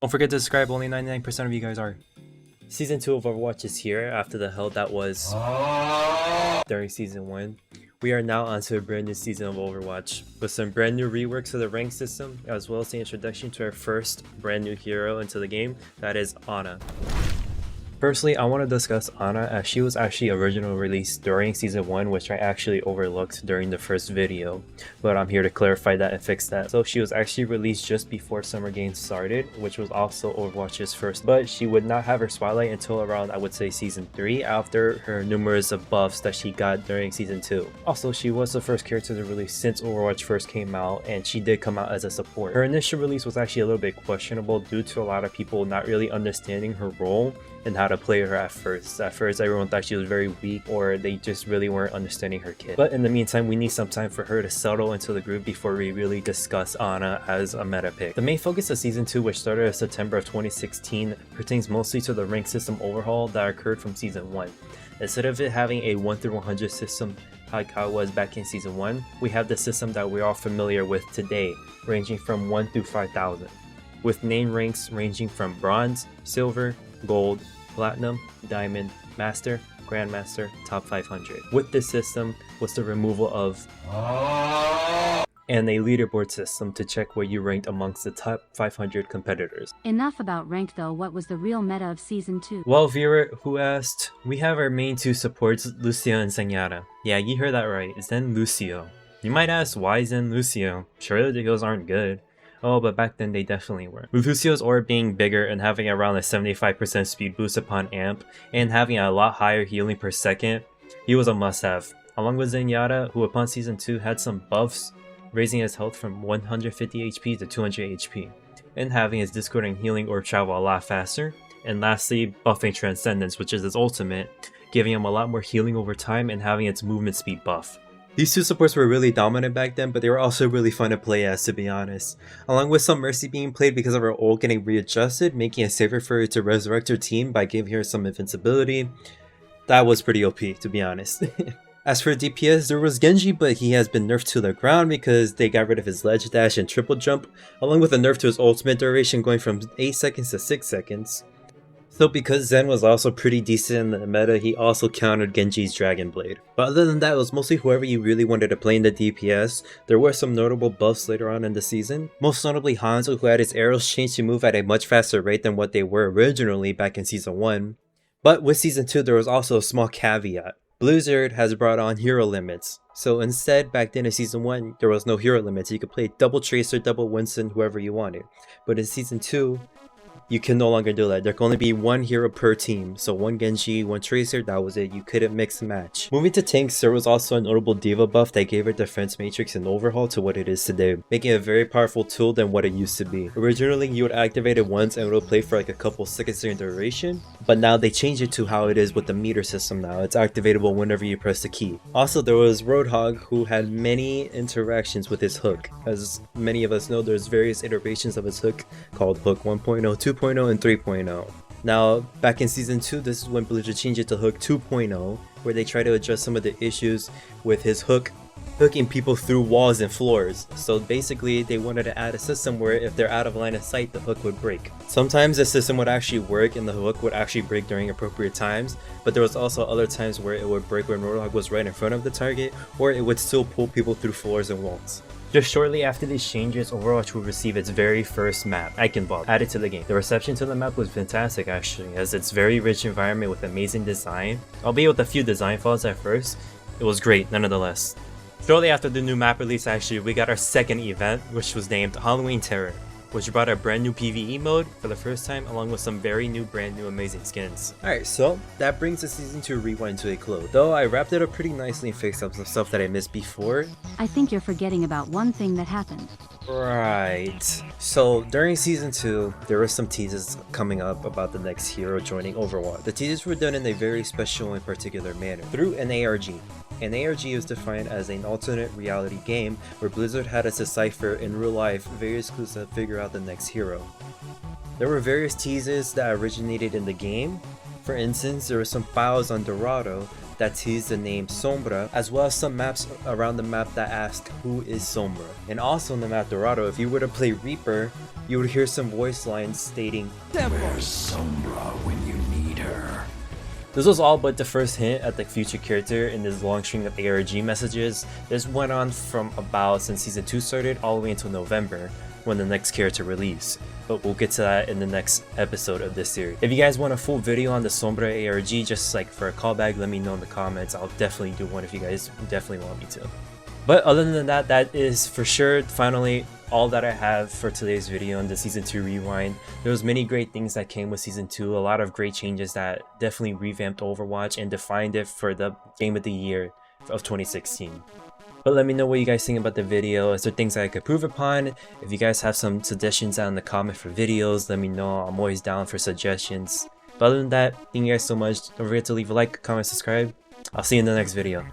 Don't forget to subscribe, only 99% of you guys are. Season 2 of Overwatch is here after the hell that was during Season 1. We are now onto a brand new season of Overwatch with some brand new reworks of the rank system, as well as the introduction to our first brand new hero into the game, that is Ana. Firstly, I want to discuss Ana, as she was actually originally released during Season 1, which I actually overlooked during the first video, but I'm here to clarify that and fix that. So she was actually released just before Summer Games started, which was also Overwatch's first, but she would not have her spotlight until around, I would say, Season 3, after her numerous buffs that she got during Season 2. Also, she was the first character to release since Overwatch first came out, and she did come out as a support. Her initial release was actually a little bit questionable due to a lot of people not really understanding her role and how to play her at first. At first, everyone thought she was very weak, or they just really weren't understanding her kit. But in the meantime, we need some time for her to settle into the group before we really discuss Ana as a meta pick. The main focus of Season 2, which started in September of 2016, pertains mostly to the rank system overhaul that occurred from Season 1. Instead of it having a 1 through 100 system like how it was back in Season 1, we have the system that we're all familiar with today, ranging from 1 through 5,000, with name ranks ranging from Bronze, Silver, Gold, Platinum, Diamond, Master, Grandmaster, Top 500. With this system was the removal of and a leaderboard system to check where you ranked amongst the top 500 competitors. Enough about rank though, what was the real meta of Season 2? Well, viewer who asked, we have our main two supports, Lucio and Zenyatta. Yeah, you heard that right, Zen Lucio. You might ask, why Zen Lucio? Surely the heals aren't good. Oh, but back then they definitely were. With Lucio's orb being bigger and having around a 75% speed boost upon amp, and having a lot higher healing per second, he was a must-have. Along with Zenyatta, who upon Season 2 had some buffs, raising his health from 150 HP to 200 HP, and having his Discord and healing orb travel a lot faster, and lastly, buffing Transcendence, which is his ultimate, giving him a lot more healing over time and having its movement speed buff. These two supports were really dominant back then, but they were also really fun to play as, to be honest. Along with some Mercy being played because of her ult getting readjusted, making it safer for her to resurrect her team by giving her some invincibility. That was pretty OP, to be honest. As for DPS, there was Genji, but he has been nerfed to the ground because they got rid of his ledge dash and triple jump, along with a nerf to his ultimate duration going from 8 seconds to 6 seconds. So because Zen was also pretty decent in the meta, he also countered Genji's Dragon Blade. But other than that, it was mostly whoever you really wanted to play in the DPS. There were some notable buffs later on in the season, most notably Hanzo, who had his arrows changed to move at a much faster rate than what they were originally back in Season 1. But with Season 2, there was also a small caveat. Blizzard has brought on hero limits. So instead, back then in Season 1, there was no hero limits. You could play double Tracer, double Winston, whoever you wanted. But in Season 2, you can no longer do that. There can only be one hero per team. So one Genji, one Tracer, that was it. You couldn't mix and match. Moving to tanks, there was also a notable Diva buff that gave her defense matrix an overhaul to what it is today, making it a very powerful tool than what it used to be. Originally, you would activate it once and it would play for like a couple seconds in duration, but now they changed it to how it is with the meter system now. It's activatable whenever you press the key. Also, there was Roadhog, who had many interactions with his hook. As many of us know, there's various iterations of his hook called Hook 1.0, 2.0, and 3.0. Now, back in Season 2, this is when Blizzard changed it to Hook 2.0, where they try to address some of the issues with his hook hooking people through walls and floors. So basically, they wanted to add a system where if they're out of line of sight, the hook would break. Sometimes the system would actually work and the hook would actually break during appropriate times, but there was also other times where it would break when Roadhog was right in front of the target, or it would still pull people through floors and walls. Just shortly after these changes, Overwatch would receive its very first map, Eichenwald, added to the game. The reception to the map was fantastic actually, as it's very rich environment with amazing design. Albeit with a few design flaws at first, it was great nonetheless. Shortly after the new map release actually, we got our second event, which was named Halloween Terror, which brought a brand new PvE mode for the first time, along with some very new brand new amazing skins. Alright, so that brings the Season 2 rewind to a close. Though I wrapped it up pretty nicely and fixed up some stuff that I missed before. I think you're forgetting about one thing that happened. Right. So during Season 2, there were some teases coming up about the next hero joining Overwatch. The teases were done in a very special and particular manner, through an ARG. An ARG is defined as an alternate reality game where Blizzard had us decipher in real life various clues to figure out the next hero. There were various teases that originated in the game. For instance, there were some files on Dorado that teased the name Sombra, as well as some maps around the map that asked who is Sombra. And also in the map Dorado, if you were to play Reaper, you would hear some voice lines stating, "Where's Sombra when you need her?" This was all but the first hint at the future character in this long string of ARG messages. This went on from about since Season 2 started all the way until November, when the next character released. But we'll get to that in the next episode of this series. If you guys want a full video on the Sombra ARG, just like for a callback, let me know in the comments. I'll definitely do one if you guys definitely want me to. But other than that, that is for sure finally all that I have for today's video on the Season 2 Rewind. There was many great things that came with Season 2, a lot of great changes that definitely revamped Overwatch and defined it for the Game of the Year of 2016. But let me know what you guys think about the video. Is there things I could improve upon? If you guys have some suggestions down in the comment for videos, let me know. I'm always down for suggestions. But other than that, thank you guys so much. Don't forget to leave a like, comment, subscribe. I'll see you in the next video.